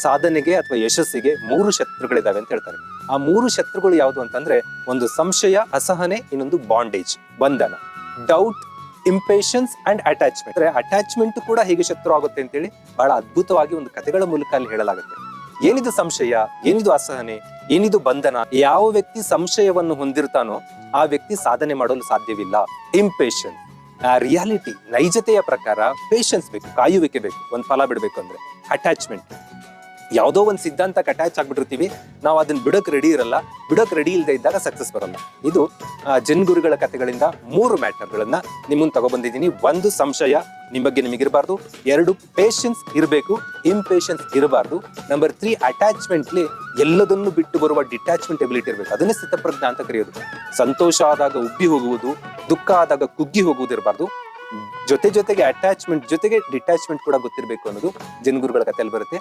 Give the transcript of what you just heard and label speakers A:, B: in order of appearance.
A: ಸಾಧನೆಗೆ ಅಥವಾ ಯಶಸ್ಸಿಗೆ 3 ಶತ್ರುಗಳಿದಾವೆ ಅಂತ ಹೇಳ್ತಾರೆ. ಆ 3 ಶತ್ರುಗಳು ಯಾವುದು ಅಂತಂದ್ರೆ, ಒಂದು ಸಂಶಯ, ಅಸಹನೆ, ಇನ್ನೊಂದು ಬಾಂಡೇಜ್, ಬಂಧನ. Doubt, impatience and attachment. Attachment ಕೂಡ ಹೇಗೆ ಶತ್ರು ಆಗುತ್ತೆ ಅಂತೇಳಿ ಬಹಳ ಅದ್ಭುತವಾಗಿ ಒಂದು ಕಥೆಗಳ ಮೂಲಕ ಅಲ್ಲಿ ಹೇಳಲಾಗುತ್ತೆ. ಏನಿದು ಸಂಶಯ, ಏನಿದು ಅಸಹನೆ, ಏನಿದು ಬಂಧನ? ಯಾವ ವ್ಯಕ್ತಿ ಸಂಶಯವನ್ನು ಹೊಂದಿರ್ತಾನೋ ಆ ವ್ಯಕ್ತಿ ಸಾಧನೆ ಮಾಡಲು ಸಾಧ್ಯವಿಲ್ಲ. ಇಂಪೇಷನ್ಸ್, ರಿಯಾಲಿಟಿ, ನೈಜತೆಯ ಪ್ರಕಾರ ಪೇಷನ್ಸ್ ಬೇಕು, ಕಾಯುವಿಕೆ ಬೇಕು, ಒಂದು ಫಲ ಬಿಡಬೇಕು ಅಂದ್ರೆ. ಅಟ್ಯಾಚ್ಮೆಂಟ್, ಯಾವುದೋ ಒಂದು ಸಿದ್ಧಾಂತಕ್ಕೆ ಅಟ್ಯಾಚ್ ಆಗ್ಬಿಟ್ಟಿರ್ತೀವಿ, ನಾವು ಅದನ್ನ ಬಿಡಕ್ ರೆಡಿ ಇರಲ್ಲ. ಬಿಡಕ್ ರೆಡಿ ಇಲ್ಲದೆ ಇದ್ದಾಗ ಸಕ್ಸಸ್ ಬರಲ್ಲ. ಇದು ಜನ್ಗುರುಗಳ ಕಥೆಗಳಿಂದ 3 ಮ್ಯಾಟರ್ಗಳನ್ನ ನಿಮ್ಮನ್ನು ತಗೊಬಂದಿದ್ದೀನಿ. 1 ಸಂಶಯ ನಿಮ್ಮ ಬಗ್ಗೆ ನಿಮಗಿರಬಾರ್ದು. 2 ಪೇಷನ್ಸ್ ಇರಬೇಕು, ಇಂಪೇಷನ್ಸ್ ಇರಬಾರ್ದು. ನಂಬರ್ 3 ಅಟ್ಯಾಚ್ಮೆಂಟ್ಲಿ ಎಲ್ಲದನ್ನು ಬಿಟ್ಟು ಬರುವ ಡಿಟ್ಯಾಚ್ಮೆಂಟ್ ಎಬಿಲಿಟಿ ಇರಬೇಕು. ಅದನ್ನೇ ಸ್ಥಿತಪ್ರಜ್ಞ ಅಂತ ಕರೆಯೋದು. ಸಂತೋಷ ಆದಾಗ ಉಬ್ಬಿ ಹೋಗುವುದು, ದುಃಖ ಆದಾಗ ಕುಗ್ಗಿ ಹೋಗುವುದು ಇರಬಾರ್ದು. ಜೊತೆಗೆ ಅಟ್ಯಾಚ್ಮೆಂಟ್ ಜೊತೆಗೆ ಡಿಟ್ಯಾಚ್ಮೆಂಟ್ ಕೂಡ ಗೊತ್ತಿರಬೇಕು ಅನ್ನೋದು ಜನ್ಗುರುಗಳ ಕಥೆಯಲ್ಲಿ ಬರುತ್ತೆ.